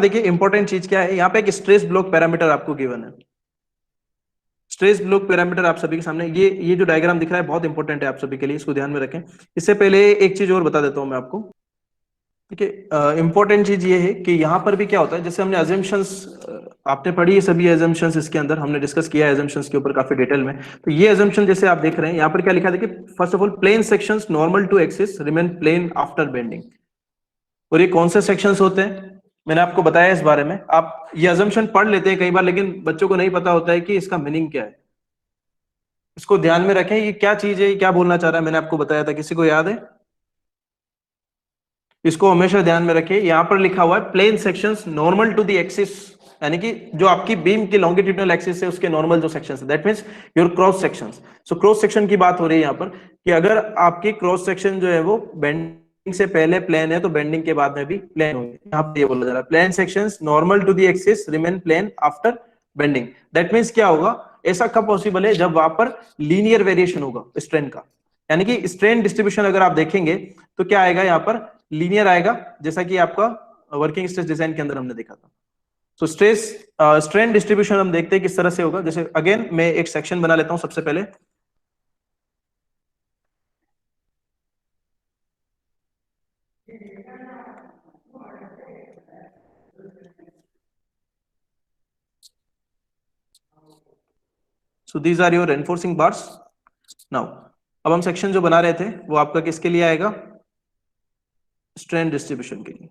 देखिए इंपॉर्टेंट चीज क्या है, यहाँ पे एक स्ट्रेस ब्लॉक पैरामीटर आपको गिवन है। स्ट्रेस ब्लॉक पैरामीटर आप सभी के सामने, ये जो डायग्राम दिख रहा है बहुत इंपॉर्टेंट है आप सभी के लिए, इसको ध्यान में रखें। इससे पहले एक चीज और बता देता हूं मैं आपको। ठीक है, इंपॉर्टेंट चीज ये है कि यहाँ पर भी क्या होता है, जैसे हमने अजम्पशंस आपने पढ़ी है, सभी अजम्पशंस इसके अंदर हमने डिस्कस किया है अजम्पशंस के ऊपर काफी डिटेल में। तो ये अजम्पशन जैसे आप देख रहे हैं यहाँ पर क्या लिखा है, देखिए first of all plane sections normal to axis remain plane after bending. और ये कौन से सेक्शंस होते हैं मैंने आपको बताया इस बारे में। आप ये अजम्पशन पढ़ लेते हैं कई बार, लेकिन बच्चों को नहीं पता होता है कि इसका मीनिंग क्या है। इसको ध्यान में रखें, ये क्या चीज है, ये क्या बोलना चाह रहा है, मैंने आपको बताया था, किसी को याद है? इसको हमेशा ध्यान में रखिए, यहां पर लिखा हुआ है plane sections normal to the axis, यानी कि जो आपकी बीम की लॉन्गिट्यूडिनल एक्सिस है उसके नॉर्मल जो सेक्शंस है, that means your cross sections. So cross section की बात हो रही है यहां पर कि अगर आपकी क्रॉस सेक्शन जो है वो बेंडिंग से पहले प्लेन है तो बेंडिंग के बाद में भी प्लेन होंगे। यहां पर ये बोला जा रहा है plane sections normal to the axis remain plane after bending. That means क्या होगा, ऐसा कब पॉसिबल है, जब वहां पर लीनियर वेरिएशन होगा स्ट्रेन का, यानी कि स्ट्रेन डिस्ट्रीब्यूशन अगर आप देखेंगे तो क्या आएगा यहाँ पर, लीनियर आएगा, जैसा कि आपका वर्किंग स्ट्रेस डिजाइन के अंदर हमने देखा था। तो स्ट्रेस स्ट्रेन डिस्ट्रीब्यूशन हम देखते हैं किस तरह से होगा। जैसे अगेन मैं एक सेक्शन बना लेता हूं सबसे पहले। So these are your enforcing bars. Now अब हम सेक्शन जो बना रहे थे वो आपका किसके लिए आएगा, स्ट्रेन डिस्ट्रीब्यूशन के लिए।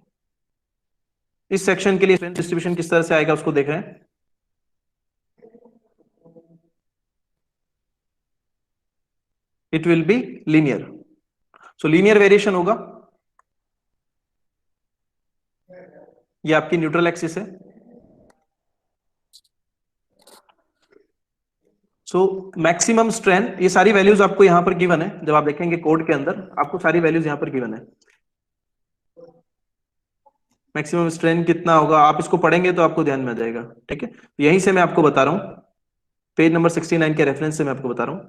इस सेक्शन के लिए स्ट्रेन डिस्ट्रीब्यूशन किस तरह से आएगा उसको देख रहे हैं। It will be linear. So linear variation होगा, ये आपकी न्यूट्रल एक्सिस है। सो मैक्सिमम स्ट्रेन, ये सारी वैल्यूज आपको यहां पर गिवन है, जब आप देखेंगे कोड के अंदर आपको सारी वैल्यूज यहां पर गिवन है। मैक्सिमम स्ट्रेन कितना होगा आप इसको पढ़ेंगे तो आपको ध्यान में आ जाएगा। ठीक है, तो यहीं से मैं आपको बता रहा हूं, पेज नंबर 69 के रेफरेंस से मैं आपको बता रहा हूं।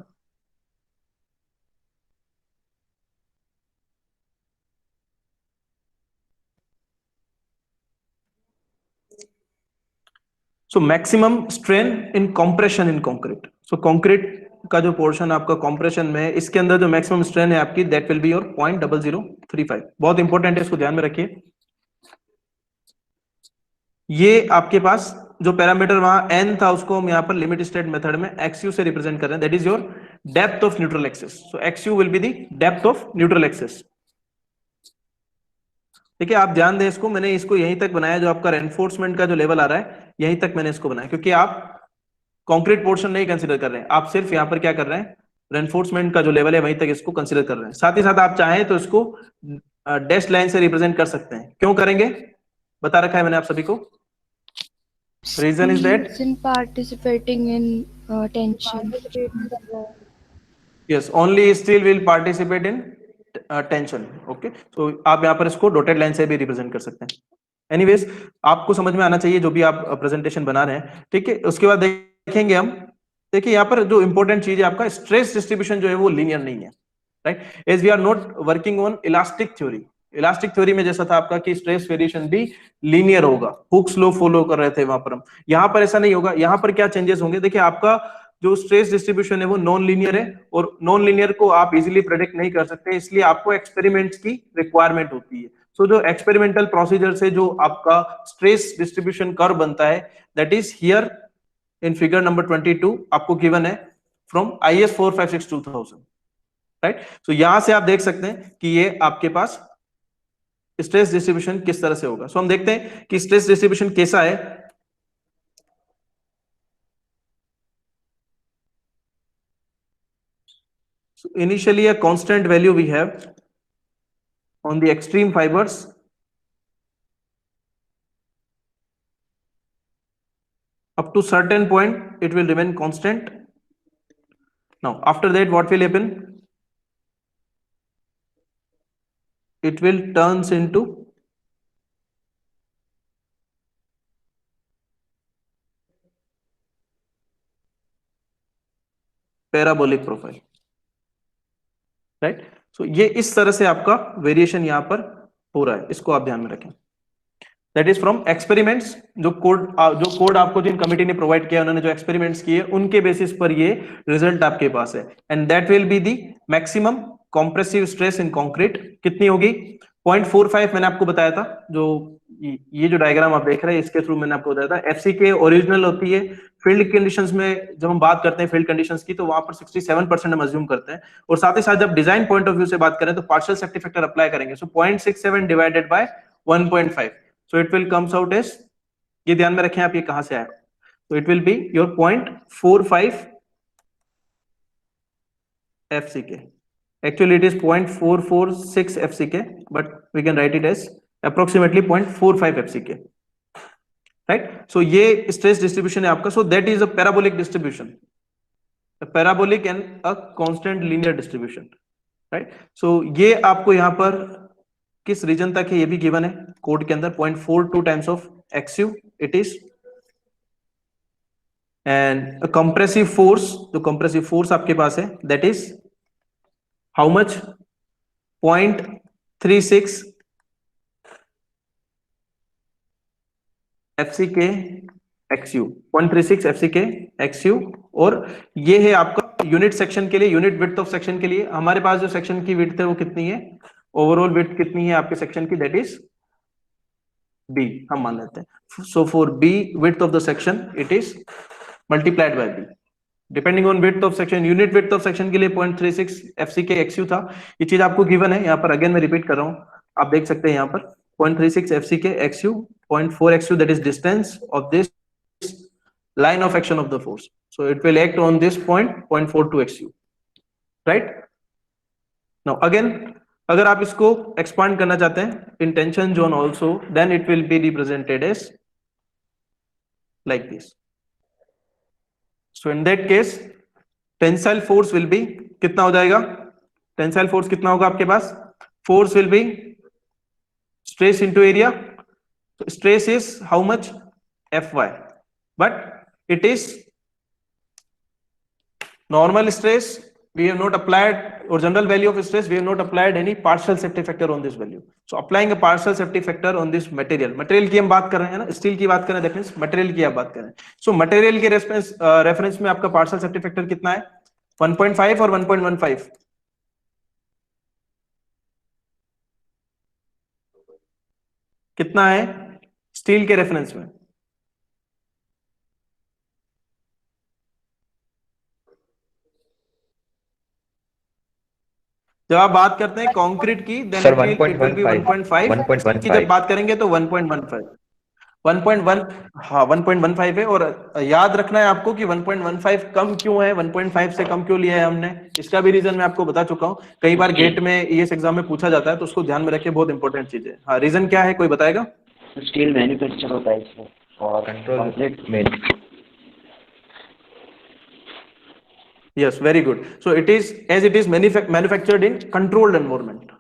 So maximum strain in compression in concrete. So concrete का जो पोर्शन आपका कॉम्प्रेशन में है, इसके अंदर जो मैक्सिमम स्ट्रेन है आपकी, दैट विल बी योर 0.0035। बहुत इंपॉर्टेंट है, इसको ध्यान में रखिए। ये आपके पास जो पैरामीटर वहां एन था उसको हम यहाँ पर लिमिट स्टेट मेथड में एक्सयू से रिप्रेजेंट कर रहे हैं, that is your depth of neutral axis. So एक्सयू will be the depth of neutral axis. ठीक है, आप ध्यान दें इसको, मैंने इसको यहीं तक बनाया, जो आपका रेनफोर्समेंट का जो लेवल आ रहा है यहीं तक मैंने इसको बनाया, क्योंकि आप कंक्रीट पोर्शन नहीं कंसीडर कर रहे हैं, आप सिर्फ यहां पर क्या कर रहे हैं, रेनफोर्समेंट का जो लेवल है वहीं तक इसको कंसीडर कर रहे हैं। साथ ही साथ आप चाहें तो इसको डैश लाइन से रिप्रेजेंट कर सकते हैं। क्यों करेंगे, बता रखा है मैंने आप सभी को। Reason is that participating in tension. Yes, only steel will participate in tension. Okay, तो आप यहाँ पर इसको डॉटेड लाइन से भी रिप्रेजेंट कर सकते हैं। एनीवेज, आपको समझ में आना चाहिए जो भी आप प्रेजेंटेशन बना रहे हैं। ठीक है, उसके बाद देखेंगे हम, देखिए यहाँ पर जो इंपॉर्टेंट चीज है आपका स्ट्रेस डिस्ट्रीब्यूशन जो है वो लीनियर नहीं है, right, as we are not working on elastic theory. Elastic theory में जैसा था आपका कि स्ट्रेस वेरिएशन भी लीनियर होगा, हुक्स लॉ फॉलो कर रहे थे वहां पर हम, यहाँ पर ऐसा नहीं होगा। यहाँ पर क्या चेंजेस होंगे, देखिए आपका जो स्ट्रेस डिस्ट्रीब्यूशन है वो नॉन लीनियर है, और नॉन लीनियर को आप इजीली प्रेडिक्ट नहीं कर सकते, इसलिए आपको एक्सपेरिमेंट्स की रिक्वायरमेंट होती है। सो जो एक्सपेरिमेंटल प्रोसीजर से जो आपका स्ट्रेस डिस्ट्रीब्यूशन कर्व बनता है, that is here in figure number 22 आपको गिवन है फ्रॉम IS 456-2000, राइट। सो यहां से आप देख सकते हैं कि ये आपके पास स्ट्रेस डिस्ट्रीब्यूशन किस तरह से होगा। सो हम देखते हैं कि स्ट्रेस डिस्ट्रीब्यूशन कैसा है। So initially a constant value we have on the extreme fibers, up to certain point it will remain constant. Now after that what will happen, it will turns into parabolic profile, right. So ये इस तरह से आपका variation यहां पर हो रहा है, इसको आप ध्यान में रखें। दैट इज फ्रॉम एक्सपेरिमेंट्स, जो कोड आपको जिन कमिटी ने प्रोवाइड किया, उन्होंने जो एक्सपेरिमेंट्स किए उनके बेसिस पर ये रिजल्ट आपके पास है। And that will be the maximum compressive stress in concrete कितनी होगी? 0.45 मैंने आपको बताया था, जो ये जो डायग्राम आप देख रहे हैं इसके थ्रू मैंने आपको बताया था। एफसीके ओरिजिनल होती है फील्ड कंडीशंस में, जब हम बात करते हैं फील्ड कंडीशंस की तो वहां पर 67% हम अज्यूम करते हैं, और साथ ही साथ जब डिजाइन पॉइंट ऑफ व्यू से बात करें तो पार्शियल सेफ्टी फैक्टर अप्लाई करेंगे। सो 0.67 divided by 1.5, so it will comes out as, ये ध्यान में रखें आप, ये कहां से आया, so it will be your 0.45 FCK. Actually it is 0.446 FCK, but we can write it as approximately 0.45 FCK, right? So ये stress distribution है आपका, so that is a parabolic distribution, a parabolic and a constant linear distribution, right? So ये आपको यहाँ पर किस reason तक है ये भी गिवन है कोड के अंदर, 0.42 times of XU it is, and compressive force, जो कंप्रेसिव फोर्स आपके पास है that is how much? 0.36 FCK XU, 0.36 FCK XU, और ये है आपका यूनिट सेक्शन के लिए, यूनिट विड्थ ऑफ सेक्शन के लिए। हमारे पास जो सेक्शन की विड्थ है वो कितनी है, ओवरऑल विड्थ कितनी है आपके सेक्शन की, दैट इज B, हम मान लेते हैं। So for B width of the section it is multiplied by B, depending on width of section. Unit width of section के लिए 0.36 FCK XU था, ये चीज आपको गिवन है। यहाँ पर अगेन मैं रिपीट कर रहा हूँ, आप देख सकते हैं यहाँ पर 0.36 FCK XU, 0.4 XU that is distance of this line of action of the force, so it will act on this point 0.42 XU, right? Now again अगर आप इसको एक्सपांड करना चाहते हैं in tension zone also, then it will be represented as like this. So in that case tensile force will be कितना हो जाएगा? Tensile force कितना होगा आपके पास? Force will be stress into area, stress is how much? Fy, but it is normal stress, we have not applied, or general value of stress, we have not applied any partial safety factor on this value. So applying a partial safety factor on this material की हम बात कर रहे हैं ना, steel की बात कर रहे हैं, दैट मींस मटेरियल की आप बात कर रहे हैं। सो मटेरियल के रेफरेंस में आपका पार्शियल सेफ्टी फैक्टर कितना है? 1.5 और 1.15? कितना है स्टील के रेफरेंस में? जब आप बात करते हैं कंक्रीट की, देन इट विल बी 1.5 की, जब बात करेंगे तो 1.15, 1.1, हाँ 1.15 है। और याद रखना है आपको कि 1.15 कम क्यों है, 1.5 से कम क्यों लिया है हमने, इसका भी रीजन मैं आपको बता चुका हूँ, कई बार गेट में इस एग्जाम में पूछा जाता है, तो उसको ध्यान में रखिए, बहुत इंपॉर्टेंट चीज है। हाँ, रीजन क्या है, कोई बताएगा? स्टील मैन्युफैक्चर होता है इसमें और control. Yes, very good. So it is, as it is manufactured in controlled environment.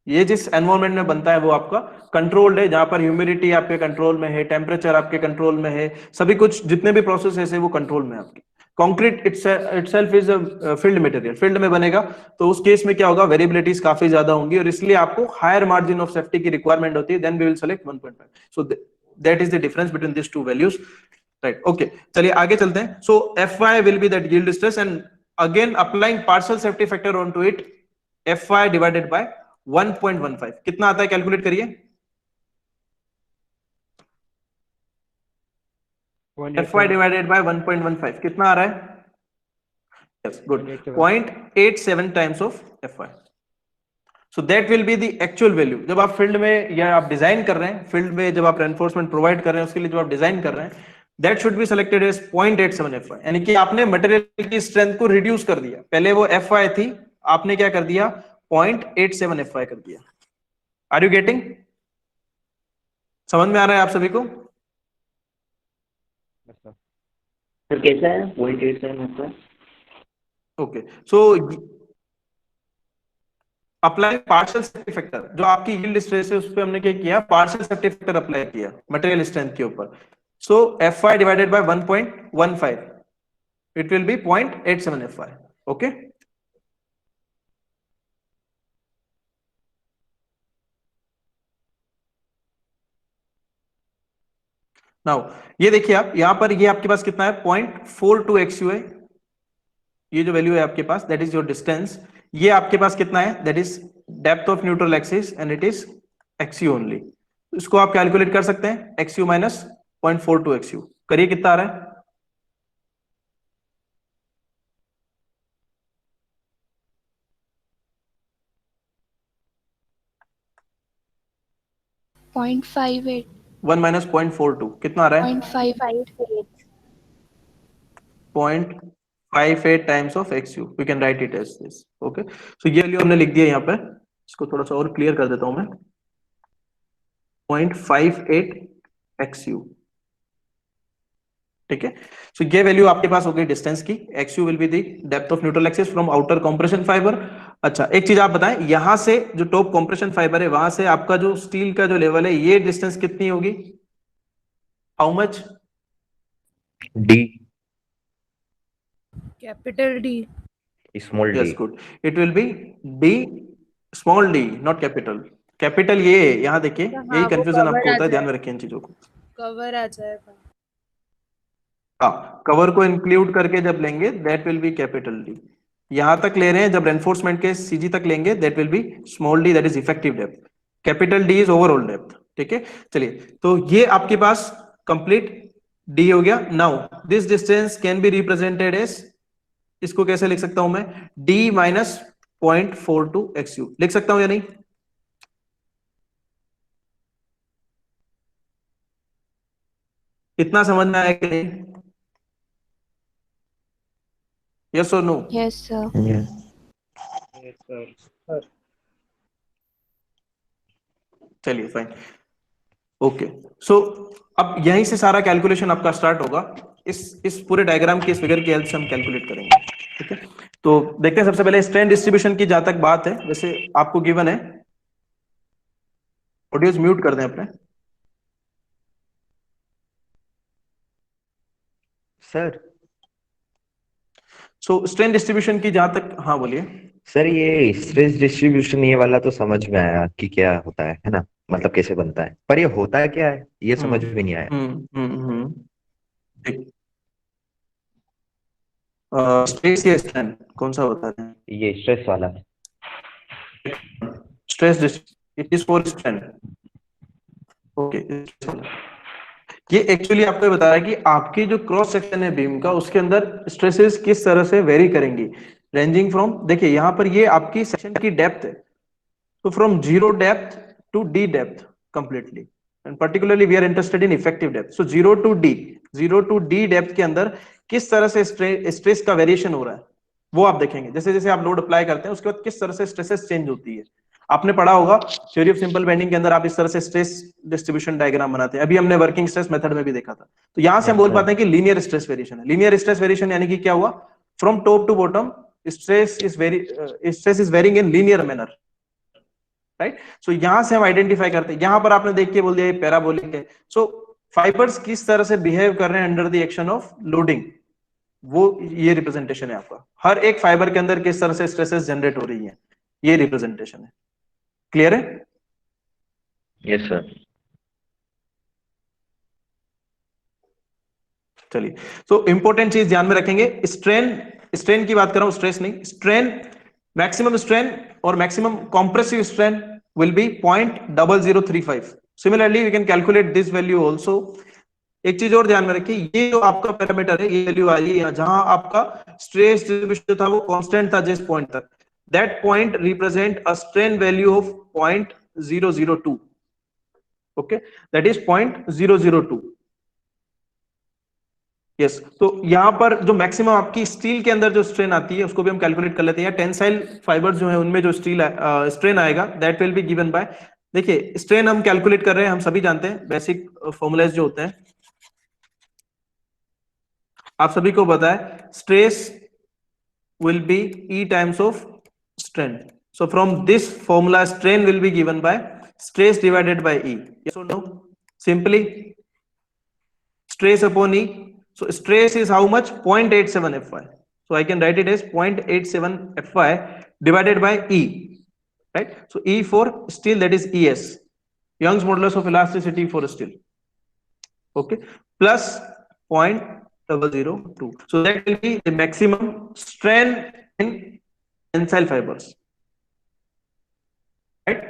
ये जिस एनवायरमेंट में बनता है वो आपका कंट्रोल्ड है, जहां पर ह्यूमिडिटी आपके कंट्रोल में है, टेम्परेचर आपके कंट्रोल में है, सभी कुछ जितने भी प्रोसेस है वो कंट्रोल में है आपके। Concrete itself is a field material, field में बनेगा, तो उस केस में क्या होगा, वेरिएबिलिटीज काफी ज्यादा होंगी, और इसलिए आपको हायर मार्जिन ऑफ सेफ्टी की रिक्वायरमेंट होती है, then we will select 1.5। So that is the difference between this two values, right? Okay, चलिए आगे चलते हैं। So Fy will be that yield stress, and again applying partial safety factor on to it, Fy divided by 1.15 कितना आता है, calculate करिए। Fy divided by 1.15 कितना आ रहा है? Yes, good, 0.87 times of Fy। So that will be the actual value जब आप field में या आप डिजाइन कर रहे हैं, फील्ड में जब आप रेनफोर्समेंट प्रोवाइड कर रहे हैं, उसके लिए जो आप डिजाइन कर रहे हैं, that should be selected as 0.87 Fy, यानी कि आपने मटेरियल की स्ट्रेंथ को रिड्यूस कर दिया। पहले वो Fy थी, आपने क्या कर दिया, 0.87 Fy कर दिया। Are you getting? समझ में आ रहा है आप सभी को? सर कैसा है 0.87 मतलब? Okay, so apply partial safety factor, जो आपकी यील्ड स्ट्रेस है उस पे हमने क्या किया, पार्शियल सेफ्टी फैक्टर अप्लाई किया मटेरियल स्ट्रेंथ के ऊपर। सो Fy divided by 1.15, it will B 0.87 Fy। Okay, now ये देखिए आप यहां पर, ये आपके पास कितना है 0.42 XU है, ये जो वैल्यू है आपके पास दैट इज योर डिस्टेंस। ये आपके पास कितना है, that is depth of neutral axis and it is XU only. इसको आप कैलकुलेट कर सकते हैं, XU माइनस 0.42 XU, करिए कितना आ रहा है। 0.58 1 माइनस 0.42 कितना आ रहा है, 0.58 0.58 times of XU, we can write it as this. Okay, so ये वैल्यू हमने लिख दिया यहाँ पे, इसको थोड़ा सा और क्लियर कर देता हूं मैं, 0.58 XU। ठीक है, सो ये वैल्यू आपके पास हो गई डिस्टेंस की। XU will be the depth of neutral axis from outer compression fibre. अच्छा, एक चीज आप बताएं, यहां से जो टॉप कंप्रेशन फाइबर है वहां से आपका जो स्टील का जो लेवल है, ये डिस्टेंस कितनी होगी, how much, D, Capital D. small yes d. Good, it will B D, small d, not capital. Capital ये है, यहां देखिए, हाँ, यही वो कंफ्यूजन cover आपको आ होता है, ध्यान जाए- में रखिए इन चीजों को। cover आ जाएगा। हाँ, कवर को इंक्लूड करके जब लेंगे that will B capital D. यहां तक ले रहे हैं, जब रेनफोर्समेंट के सीजी तक लेंगे that will B small D, that is effective depth. Capital D is overall depth. ठीक है, चलिए, तो ये आपके पास कंप्लीट डी हो गया। Now this distance can be represented as, इसको कैसे लिख सकता हूं मैं, डी माइनस 0.42 XU लिख सकता हूं या नहीं, इतना समझ में आया कि नहीं, यस और नो। Yes, sir. Yeah. चलिए फाइन, ओके। सो अब यहीं से सारा कैलकुलेशन आपका स्टार्ट होगा, इस पूरे डायग्राम की, इस फिगर की हेल्प से हम कैलकुलेट करेंगे। ठीक है, तो देखते हैं सबसे पहले स्ट्रेन डिस्ट्रीब्यूशन की जहां तक बात है, वैसे आपको गिवन है, ऑडियोज म्यूट कर दें अपने। सर सो स्ट्रेन डिस्ट्रीब्यूशन की जहां तक, हाँ बोलिए। सर ये स्ट्रेस डिस्ट्रीब्यूशन ये वाला तो समझ में आया कि क्या होता है ना, मतलब कैसे बनता है, पर ये होता है क्या है ये समझ में नहीं आया। ठीक, स्ट्रेस या स्ट्रेन कौन सा होता है, ये स्ट्रेस वाला। Stress, it is for strain. Okay, ये एक्चुअली आपको ये बता रहा है कि आपकी जो क्रॉस सेक्शन है बीम का, उसके अंदर स्ट्रेसेस किस तरह से वेरी करेंगी, रेंजिंग फ्रॉम, देखिए यहां पर ये आपकी सेक्शन की डेप्थ है, तो from 0 depth to D depth completely, and particularly we are interested in effective depth. So 0 to D depth के अंदर किस तरह से स्ट्रेस का वेरिएशन हो रहा है, वो आप देखेंगे। जैसे जैसे आप लोड अप्लाई करते हैं उसके बाद किस तरह से स्ट्रेसेस चेंज होती है। आपने पढ़ा होगा थ्योरी ऑफ सिंपल बेंडिंग के अंदर, आप इस तरह से स्ट्रेस डिस्ट्रीब्यूशन डायग्राम बनाते हैं, अभी हमने वर्किंग स्ट्रेस मेथड में भी देखा था। तो यहां से हम बोल पाते हैं कि लीनियर स्ट्रेस वेरिएशन है। लीनियर स्ट्रेस वेरिएशन यानी कि क्या हुआ, from top to bottom stress is varying in linear manner, right. So यहां से हम आइडेंटिफाई करते हैं, यहां पर आपने देख के बोल दिया ये पैराबोलिक है। सो फाइबर्स किस तरह से बिहेव कर रहे हैं under the action of loading, वो ये रिप्रेजेंटेशन है आपका। हर एक फाइबर के अंदर किस तरह से स्ट्रेसेस जनरेट हो रही है, ये रिप्रेजेंटेशन है। क्लियर है? Yes sir. चलिए, तो इंपॉर्टेंट चीज ध्यान में रखेंगे, स्ट्रेन की बात कर रहा हूं, स्ट्रेस नहीं। स्ट्रेन, मैक्सिमम स्ट्रेन और maximum compressive strain will be 0.0035। Similarly we can calculate this value also. एक चीज और ध्यान में रखिए, ये जो आपका पैरामीटर है, ये वैल्यू आई है जहां आपका स्ट्रेस डिस्ट्रीब्यूशन था वो कांस्टेंट था जिस पॉइंट तक, that point represent a strain value of 0.002। Okay, that is 0.002। Yes, तो यहां पर जो मैक्सिमम आपकी स्टील के अंदर जो स्ट्रेन आती है उसको भी हम कैलकुलेट कर लेते हैं। टेंसाइल फाइबर जो है उनमें जो स्ट्रेन आएगा that will be given bye, देखिए स्ट्रेन हम कैलकुलेट कर रहे हैं, हम सभी जानते हैं बेसिक फॉर्मूलाज जो होते हैं, आप सभी को पता है, stress will be E times of strain. So from this formula strain will be given by stress divided by E। Yes और no? Simply stress upon E. So stress is how much? 0.87 Fy. So I can write it as 0.87 Fy divided by E, right? So E for steel, that is ES, Young's modulus of elasticity for steel. okay, plus 0.002. So that will be the maximum strength in tensile fibers, right?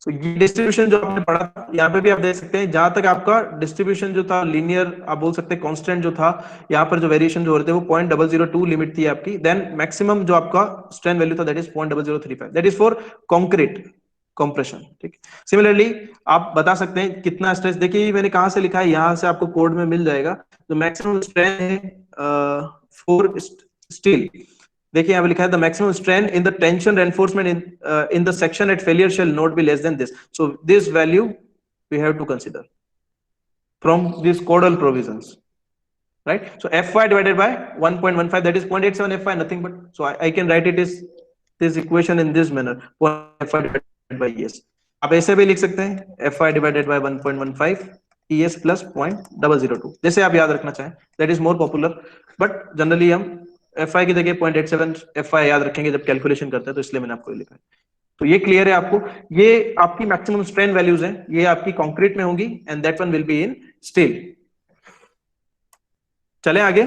So ये distribution जो आपने पढ़ा था, यहाँ पे भी आप देख सकते हैं, जहां तक आपका डिस्ट्रीब्यूशन जो था लीनियर, आप बोल सकते हैं कांस्टेंट जो था, यहाँ पर जो वेरिएशन जो हो रहे थे वो 0.002 लिमिट थी आपकी। देन मैक्सिमम जो आपका स्ट्रेंथ वैल्यू था that is 0.0035, that is for concrete compression, ठीक। सिमिलरली आप बता सकते हैं कितना स्ट्रेस, देखिए मैंने कहां से लिखा है, यहां से आपको कोड में मिल जाएगा। तो मैक्सिमम स्ट्रेंथ है फॉर स्टील, देखिए यहाँ पे लिखा है the maximum strength in the tension reinforcement in the section at failure shall not be less than this. So this value we have to consider from this codal provisions, right? So Fy divided by 1.15, that is 0.87 Fy, nothing but, so I can write it is this equation in this manner, Fy divided by ES। आप ऐसे भी लिख सकते हैं Fy divided by 1.15 ES plus 0.002, जैसे आप याद रखना चाहें, that is more popular, but generally हम Fy की जगह 0.87 Fy याद रखेंगे जब कैलकुलेशन करते हैं, तो इसलिए मैंने आपको लिखा है। तो ये क्लियर है आपको, ये आपकी मैक्सिमम स्ट्रेंथ वैल्यूज हैं, ये आपकी कंक्रीट में होंगी and that one will be in steel. चले आगे।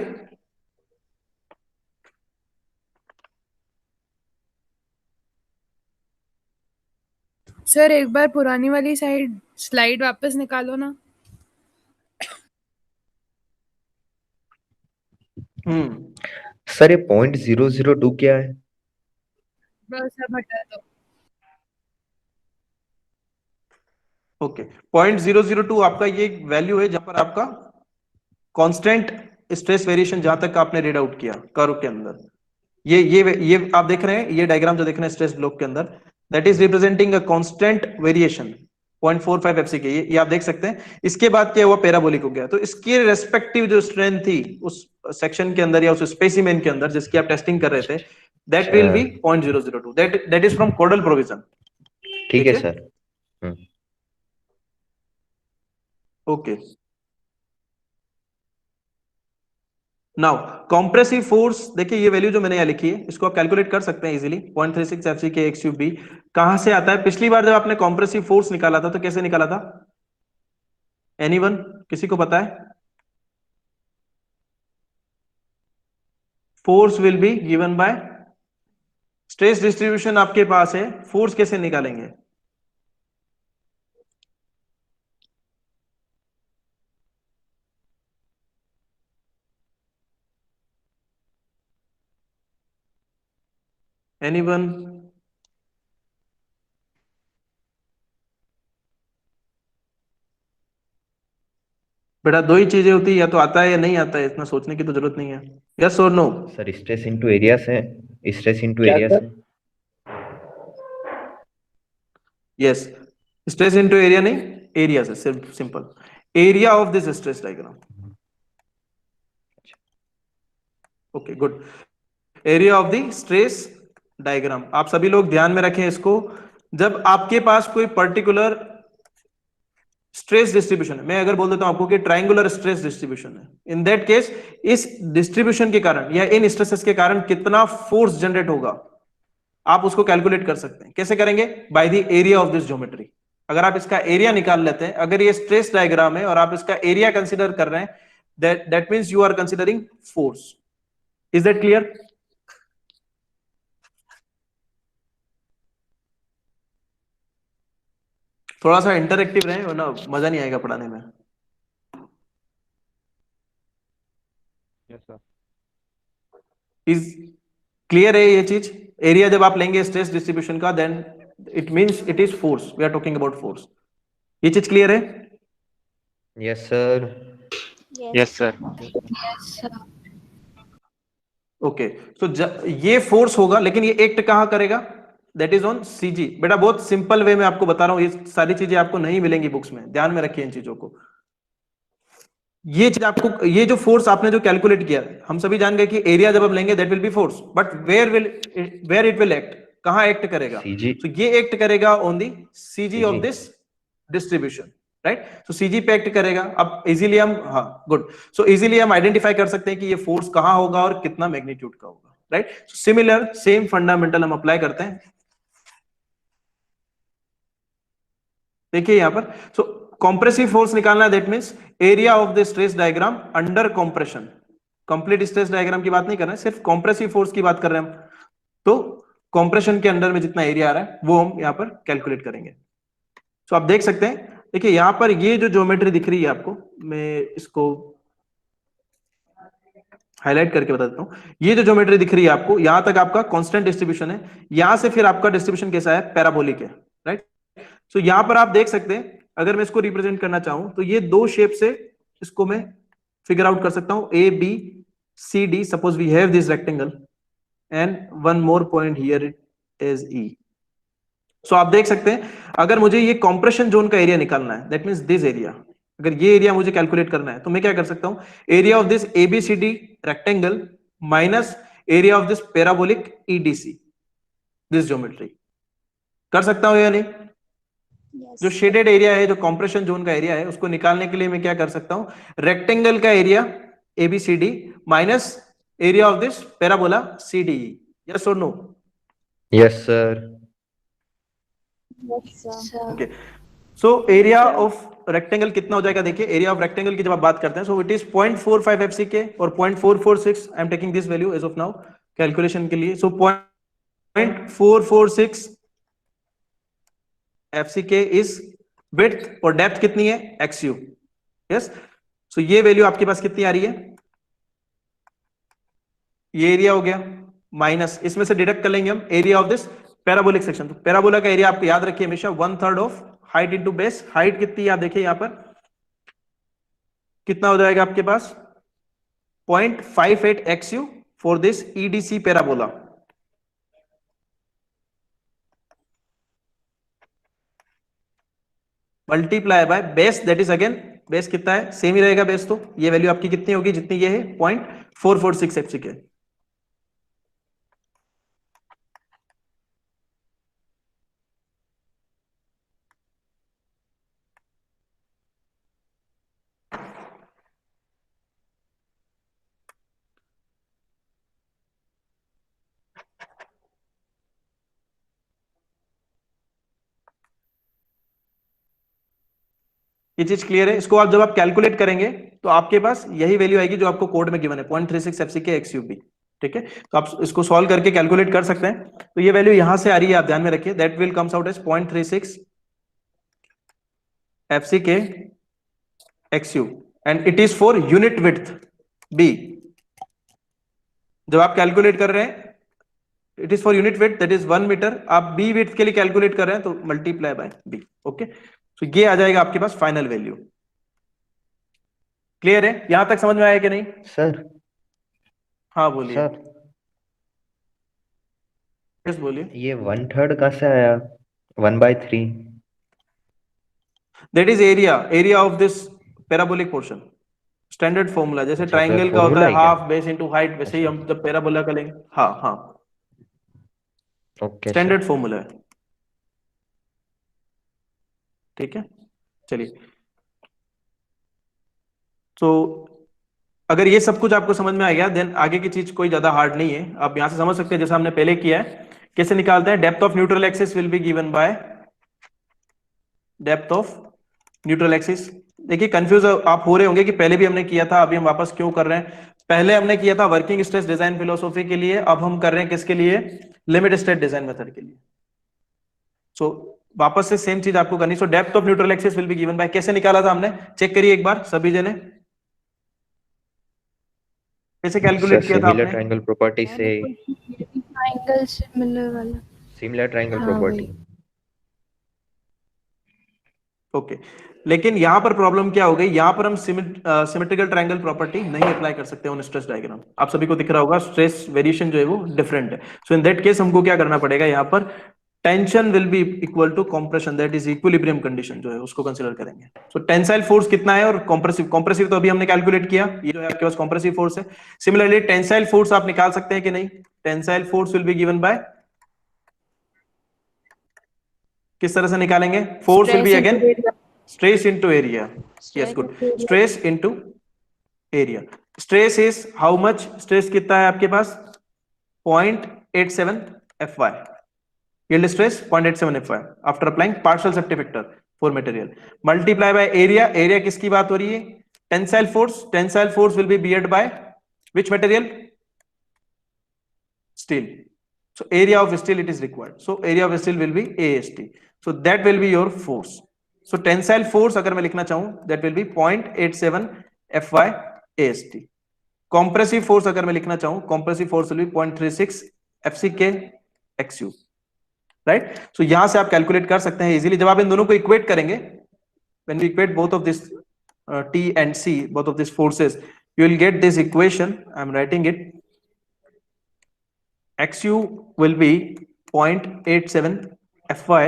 सर एक बार पुरानी वाली स्लाइड वापस निकालो ना। सर ये 0.002 क्या है? बस अब हटा दो। ओके, 0.002 आपका ये वैल्यू है जहां पर आपका कांस्टेंट स्ट्रेस वेरिएशन जहां तक आपने रीड आउट किया कर्व के अंदर, ये आप देख रहे हैं, ये डायग्राम जो देख रहे हैं स्ट्रेस ब्लॉक के अंदर, that is representing a constant variation 0.45 FC के, ये आप देख सकते हैं। इसके बाद क्या हुआ, पैराबोलिक हो गया, तो इसके रेस्पेक्टिव जो स्ट्रेंथ थी उस सेक्शन के अंदर या उस स्पेसिमेन के अंदर जिसकी आप टेस्टिंग कर रहे थे, that will B 0.002, that is from codal provision. ठीक है sir. Okay, now compressive force, देखिए ये वैल्यू जो मैंने यहाँ लिखी है इसको आप कैलकुलेट कर सकते हैं इजीली, 0.36 एफसी के एक्स क्यूब बी। कहां से आता है, पिछली बार जब आपने कॉम्प्रेसिव फोर्स निकाला था तो कैसे निकाला था, एनीवन, किसी को पता है? Force will be given by stress distribution आपके पास है, फोर्स कैसे निकालेंगे? एनीवन? बेटा दो ही चीजें होती है, या तो आता है या नहीं आता है, इतना सोचने की तो जरूरत नहीं है। यस और no? Sir stress into area से, स्ट्रेस इनटू एरिया से। यस, स्ट्रेस इनटू एरिया नहीं, एरिया से, सिर्फ simple area of this stress diagram. Okay good, area of the stress diagram. आप सभी लोग ध्यान में रखें इसको, जब आपके पास कोई पर्टिकुलर स्ट्रेस डिस्ट्रीब्यूशन है, मैं अगर बोल देता हूं आपको कि ट्रायंगुलर स्ट्रेस डिस्ट्रीब्यूशन है, इन दैट केस इस डिस्ट्रीब्यूशन के कारण या इन स्ट्रेसेस के कारण कितना फोर्स जनरेट होगा आप उसको कैलकुलेट कर सकते हैं। कैसे करेंगे? By the area of this geometry. अगर आप इसका एरिया निकाल लेते हैं, अगर ये स्ट्रेस डायग्राम है और आप इसका एरिया कंसीडर कर रहे हैं, that means you are considering force. Is that clear? थोड़ा सा इंटरएक्टिव रहे, वरना मजा नहीं आएगा पढ़ाने में। Yes sir. इज क्लियर है ये चीज? एरिया जब आप लेंगे स्ट्रेस डिस्ट्रीब्यूशन का, then it means it is force, we are talking about force. ये चीज क्लियर है? Yes sir. Yes sir. Yes, sir. Okay, so ये फोर्स होगा, लेकिन ये एक्ट कहां करेगा? That is on CG. बेटा बहुत सिंपल वे में आपको बता रहा हूं, ये सारी चीजें आपको नहीं मिलेंगी बुक्स में, ध्यान में रखिए इन चीजों को। ये चीज आपको, ये जो फोर्स आपने जो कैलकुलेट किया, हम सभी जान गए कि एरिया जब हम लेंगे that will be force, but where it will act, कहां एक्ट करेगा? सीजी। तो ये एक्ट करेगा on the CG of this distribution, right? तो सीजी पे एक्ट करेगा। अब इजीली हम, हाँ गुड, सो इजीली हम आइडेंटिफाई कर सकते हैं कि ये फोर्स कहां होगा और कितना मैग्नीट्यूड का होगा, राइट? सिमिलर सेम फंडामेंटल हम अप्लाई करते हैं। देखिए यहाँ पर, सो कॉम्प्रेसिव फोर्स निकालना है, that means area of the stress diagram under compression. Complete stress diagram की बात नहीं कर रहे हैं, सिर्फ कॉम्प्रेसिव फोर्स की बात कर रहे हैं हम। तो कॉम्प्रेशन के अंडर में जितना एरिया आ रहा है वो हम यहाँ पर कैलकुलेट करेंगे। सो आप देख सकते हैं, देखिए यहाँ पर ये जो ज्योमेट्री दिख रही है आपको, मैं इसको हाईलाइट करके बता देता हूं। ये जो ज्योमेट्री दिख रही है आपको, यहां तक आपका कांस्टेंट डिस्ट्रीब्यूशन है, यहां से फिर आपका डिस्ट्रीब्यूशन कैसा है, पैराबोलिक है, राइट। सो यहां पर आप देख सकते हैं, अगर मैं इसको रिप्रेजेंट करना चाहूं तो ये दो शेप से इसको मैं फिगर आउट कर सकता हूं, A B C D. Suppose we have this rectangle and one more point here is E. So आप देख सकते हैं, अगर मुझे ये कॉम्प्रेशन जोन का एरिया निकालना है, दैट मींस दिस एरिया, अगर ये एरिया मुझे कैलकुलेट करना है तो मैं क्या कर सकता हूं, area of this ABCD rectangle minus area of this parabolic EDC, this geometry. कर सकता हूं या नहीं? Yes. जो शेडेड एरिया है, जो कॉम्प्रेशन जोन का एरिया है, उसको निकालने के लिए मैं क्या कर सकता हूं, रेक्टेंगल का area ABCD minus area of this parabola CDE. Yes और no? Yes sir. Yes, sir. Okay, so area of rectangle कितना हो जाएगा, देखिए एरिया ऑफ रेक्टेंगल की जब आप बात करते हैं, सो इट इज 0.45 FCK और 0.446। I am taking this value as of now calculation के लिए। सो 0.446 FCK इज विड्थ और डेप्थ कितनी है, XU। यस, सो ये वैल्यू आपके पास कितनी आ रही है, ये एरिया हो गया, माइनस इसमें से डिडक्ट कर लेंगे हम area of this parabolic section. तो पैराबोला का एरिया आपको याद रखिए हमेशा 1/3 of height into base. Height कितनी है आप देखिए यहां पर कितना हो जाएगा आपके पास, 0.58 XU for this EDC parabola. Multiply by base, that is again base कितना है, सेम ही रहेगा बेस, तो ये वैल्यू आपकी कितनी होगी जितनी ये है, 0.446 FCK। ये चीज क्लियर है? इसको आप जब आप कैलकुलेट करेंगे तो आपके पास यही वैल्यू आएगी जो आपको कोड में गिवन है, 0.36 FCK XUB। ठीक है, तो आप इसको सॉल्व करके कैलकुलेट कर सकते हैं। तो ये वैल्यू यहां से आ रही है, आप ध्यान में रखिए, that will comes out as 0.36 FCK XU and it is for unit width B। जब आप कैलकुलेट कर रहे हैं, it is for unit width that is 1 metre. आप B विड्थ के लिए कैलकुलेट कर रहे हैं तो मल्टीप्लाई बाय B। ओके, तो ये आ जाएगा आपके पास फाइनल वैल्यू। क्लियर है? यहां तक समझ में आया कि नहीं सर? हाँ बोलिए। सर यस बोलिए। ये 1/3 कहाँ से आया, 1/3? That is area of this parabolic portion. Standard formula, जैसे अच्छा, ट्राइंगल तो का होता formula है है क्या? हाफ बेस इनटू हाइट, वैसे ही हम जब पैराबोला का लेंगे। हाँ हाँ, ओके स्टैंडर्ड फॉर्मूला है। ठीक है, चलिए। तो अगर ये सब कुछ आपको समझ में आ गया, देन आगे की चीज कोई ज्यादा हार्ड नहीं है, आप यहां से समझ सकते हैं जैसा हमने पहले किया है। कैसे निकालते हैं, depth of neutral axis will be given bye depth of neutral axis. देखिए कंफ्यूज आप हो रहे होंगे कि पहले भी हमने किया था, अभी हम वापस क्यों कर रहे हैं। पहले हमने किया था वर्किंग स्ट्रेस डिजाइन फिलोसॉफी के लिए, अब हम कर रहे हैं किसके लिए, लिमिट स्टेट डिजाइन मेथड के लिए। सो वापस से सेम चीज आपको करनी। So depth of neutral axis will be given by, कैसे निकाला था हमने, चेक करिए एक बार सभी जने, कैसे कैलकुलेट किया था सिमिलर आपने। ट्रायंगल प्रॉपर्टी से, ट्राइंगल सिमिलर वाला। सिमिलर ट्रायंगल हाँ, प्रॉपर्टी। वही। ओके, लेकिन यहां पर प्रॉब्लम क्या हो गई, यहां पर हम सिमेट्रिकल ट्रायंगल प्रॉपर्टी नहीं अप्लाई कर सकते ऑन स्ट्रेस डायग्राम। आप सभी को दिख रहा होगा स्ट्रेस वेरिएशन जो है वो डिफरेंट है। सो इन दैट केस हमको क्या करना पड़ेगा, यहां पर tension will be equal to compression, that is equilibrium condition जो है उसको कंसीडर करेंगे। सो टेंसाइल फोर्स कितना है और कॉम्प्रेसिव तो अभी हमने कैलकुलेट किया, ये जो है आपके पास कॉम्प्रेसिव फोर्स है। सिमिलरली टेंसाइल फोर्स आप निकाल सकते हैं कि नहीं, tensile force will be given bye, किस तरह से निकालेंगे, force will be again stress into area. Yes, good. Stress into area. Stress is how much? Stress कितना है आपके पास, 0.87 FY. Yield stress 0.87 FY after applying partial safety factor. For material, multiply by area, area किसकी बात हो रही है, tensile force will B beard by which material, steel, so area of steel it is required, so area of steel will be AST, so that will be your force, so tensile force अगर मैं लिखना चाहूं that will be 0.87 FY AST, compressive force अगर मैं लिखना चाहूं compressive force will be 0.36 FCK XU, right? so यहां से आप कैलकुलेट कर सकते हैं इजीली, जब आप इन दोनों को इक्वेट करेंगे, when we equate both of this T and C, both of these forces, you will get this equation, I am writing it, XU will be 0.87 FY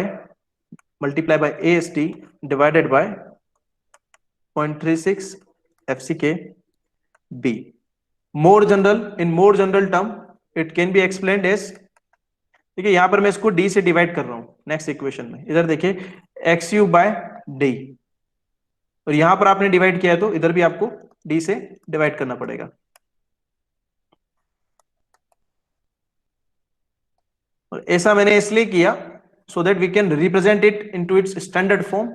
multiplied by AST divided by 0.36 FCK B. More general, in more general term, it can be explained as, देखिए यहां पर मैं इसको D से divide कर रहा हूं next equation में, इधर देखिए XU by D, और यहां पर आपने डिवाइड किया है तो इधर भी आपको D से डिवाइड करना पड़ेगा, और ऐसा मैंने इसलिए किया so that we can represent it into its standard form,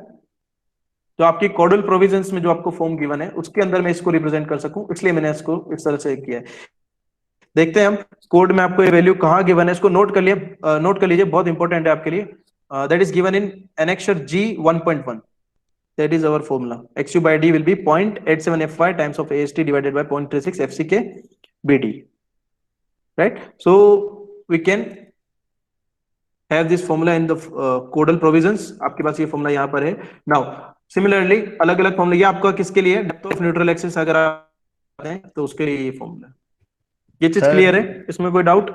जो आपकी कोडल प्रोविजंस में जो आपको फॉर्म गिवन है उसके अंदर मैं इसको रिप्रेजेंट कर सकूं, इसलिए मैंने इसको इस तरह से किया है। देखते हैं हम कोड में आपको ये वैल्यू कहां गिवन है, इसको नोट कर लीजिए, बहुत इंपॉर्टेंट है आपके लिए, that is given in annexure G 1.1, that is our formula, XU by D will be 0.87 FY times of AST divided by 0.36 FCK BD, right? So we can have this formula in the codal provisions, आपके पास ये formula यहाँ पर है। Now similarly अलग अलग formula, ये आपका किसके लिए, डेप्थ ऑफ न्यूट्रल एक्सिस अगर आप हैं तो उसके लिए ये फॉर्मूला, ये चीज क्लियर है, इसमें कोई डाउट?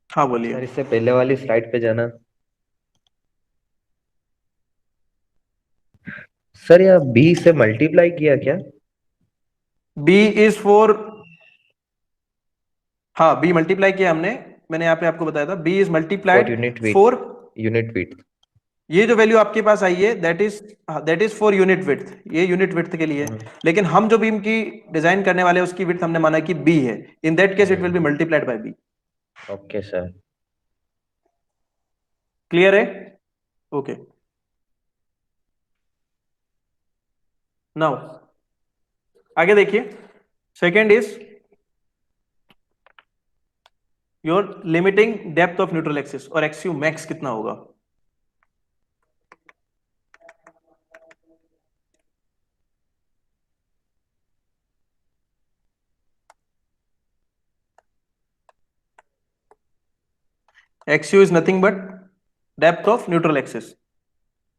हाँ बोलिए सर, इससे पहले वाली स्लाइड पे जाना सर, यहाँ B से मल्टीप्लाई किया क्या? B इज फॉर, हाँ B मल्टीप्लाई किया हमने, मैंने यहाँ पे आपको बताया था B is multiplied for unit width, ये जो वैल्यू आपके पास आई है that is for unit width, ये यूनिट विड्थ के लिए, लेकिन हम जो बीम की डिजाइन करने वाले हैं उसकी विड्थ हमने माना कि B है, इन that case it will B multiplied by B। Okay sir, clear है? ओके, नाउ आगे देखिए, second is your limiting depth of neutral axis, और XU मैक्स कितना होगा? XU is nothing but depth of neutral axis.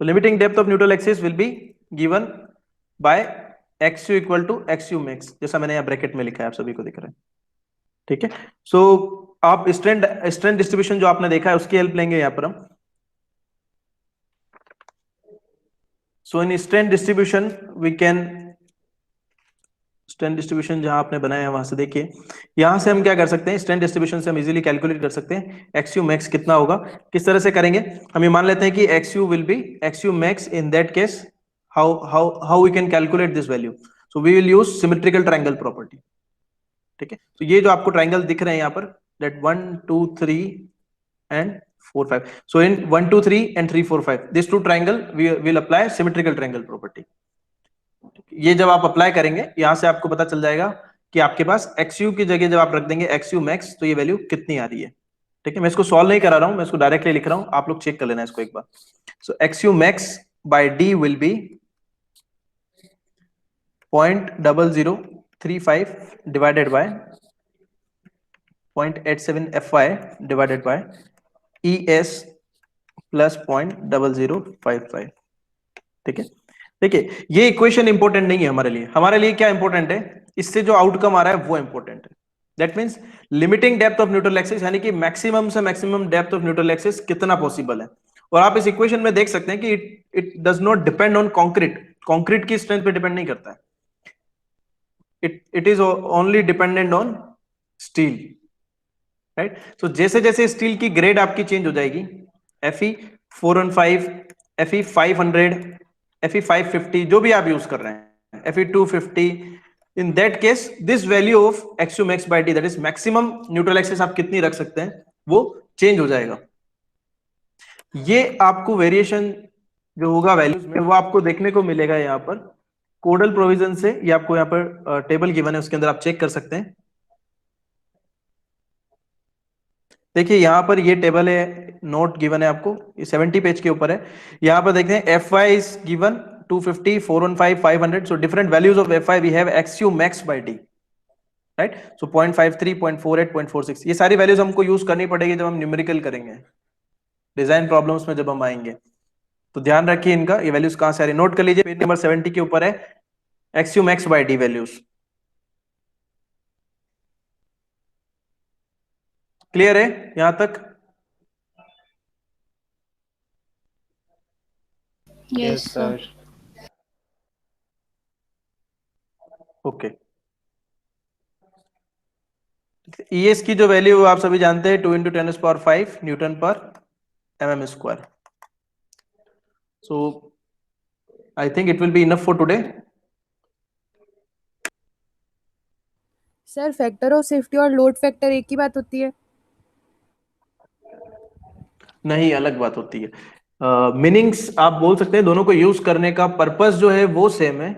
So limiting depth of neutral axis will be given by XU equal to XU max, जैसा मैंने यहाँ bracket में लिखा है, आप सभी को दिख रहा है, ठीक है? सो आप स्ट्रेंथ डिस्ट्रीब्यूशन जो आपने देखा है उसकी हेल्प लेंगे यहाँ पर हम। So in strength distribution we can, strength distribution जहां आपने बनाया है वहां से देखिए, यहां से हम क्या कर सकते हैं, स्ट्रेंथ डिस्ट्रीब्यूशन से हम इजीली कैलकुलेट कर सकते हैं XU मैक्स कितना होगा। किस तरह से करेंगे, हम ये मान लेते हैं कि XU will be XU max, in that case how we can calculate this value, so we will use symmetrical triangle property, ठीक है? तो ये जो आपको ट्रायंगल दिख रहे हैं यहाँ पर, that 1 2 3 and 4 5, so in 1 2 3 and 3 4 5 this two triangle we will apply symmetrical triangle property. ये जब आप अप्लाई करेंगे यहां से आपको पता चल जाएगा कि आपके पास XU की जगह जब आप रख देंगे XU मैक्स तो ये वैल्यू कितनी आ रही है, ठीक है? मैं इसको सॉल्व नहीं करा रहा हूं, मैं इसको डायरेक्टली लिख रहा हूं, आप लोग चेक कर लेना इसको एक बार। सो XU max bye D will be 0.0035 divided by 0.87 FY divided bye ES plus 0.0055, ठीक है? देखिए ये इक्वेशन इंपॉर्टेंट नहीं है हमारे लिए क्या इंपॉर्टेंट है, इससे जो आउटकम आ रहा है वो इंपॉर्टेंट है। That means limiting depth of neutral axis, यानी कि मैक्सिमम से maximum depth of neutral axis कितना पॉसिबल है। और आप इस इक्वेशन में देख सकते हैं कि it does not depend on concrete की स्ट्रेंथ पे डिपेंड नहीं करता है, it is only dependent on steel, right? So जैसे जैसे स्टील की ग्रेड आपकी चेंज हो जाएगी, Fe 415, Fe 500, Fe 550 जो भी आप यूज कर रहे हैं, Fe 250, in that case this value of XU max by D, that is maximum neutral axis आप कितनी रख सकते हैं, वो चेंज हो जाएगा। ये आपको वेरिएशन जो होगा वैल्यूज में वो आपको देखने को मिलेगा यहाँ पर कोडल प्रोविजन से। ये आपको यहाँ पर टेबल गिवन है, उसके अंदर आप चेक कर सकते हैं। देखिए यहाँ पर ये टेबल है, नोट गिवन है आपको, ये 70 पेज के ऊपर है। यहाँ पर देखते हैं F Y is given 250, 415, 500। So different values of F I we have X U max by D, right. So 0.53, 0.48, 0.46 ये सारी वैल्यूज हमको यूज करनी पड़ेगी जब हम न्यूमेरिकल करेंगे, डिजाइन प्रॉब्लम्स में जब हम आएंगे। तो ध्यान रखिए इनका, ये वैल्यूज कहां से आ रही है, नोट कर लीजिए। पेज नंबर 70 के ऊपर है x U max by D values. Clear है यहां तक? Yes, sir. ओके। ईएस की जो वैल्यू आप सभी जानते हैं 2 × 10⁵ न्यूटन पर mm square. So I think it will be enough for today. Sir factor of safety और लोड फैक्टर एक ही बात होती है? नहीं, अलग बात होती है। मीनिंग्स आप बोल सकते हैं, दोनों को यूज करने का पर्पस जो है वो सेम है,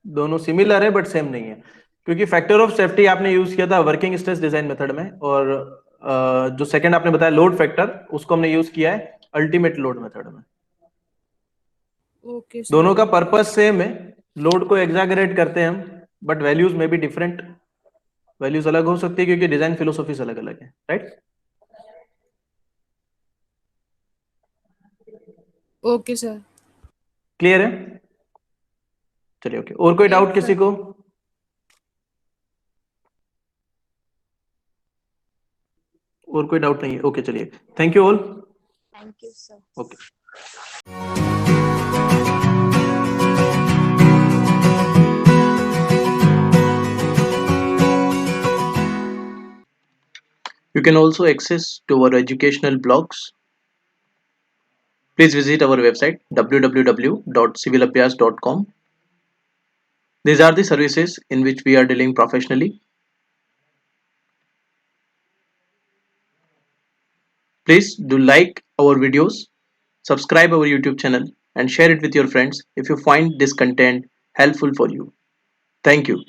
दोनों सिमिलर है बट सेम नहीं है। क्योंकि फैक्टर ऑफ सेफ्टी आपने यूज किया था वर्किंग स्ट्रेस डिजाइन मेथड में, और जो सेकंड आपने बताया लोड फैक्टर, उसको हमने यूज किया है अल्टीमेट लोड मेथड में। Okay sir. दोनों का पर्पस सेम है, लोड को एग्जैगरेट करते हैं हम, बट वैल्यूज में भी डिफरेंट, वैल्यूज अलग हो सकती है क्योंकि डिजाइन फिलोसॉफीज अलग अलग है, राइट। Okay sir. क्लियर है? चलिए ओके। और कोई डाउट किसी को? और कोई डाउट नहीं है? ओके चलिए, thank you all. Thank you, sir. Okay. You can also access to our educational blogs. Please visit our website www.civilabhyas.com. These are the services in which we are dealing professionally. Please do like our videos, subscribe our YouTube channel and share it with your friends if you find this content helpful for you. Thank you.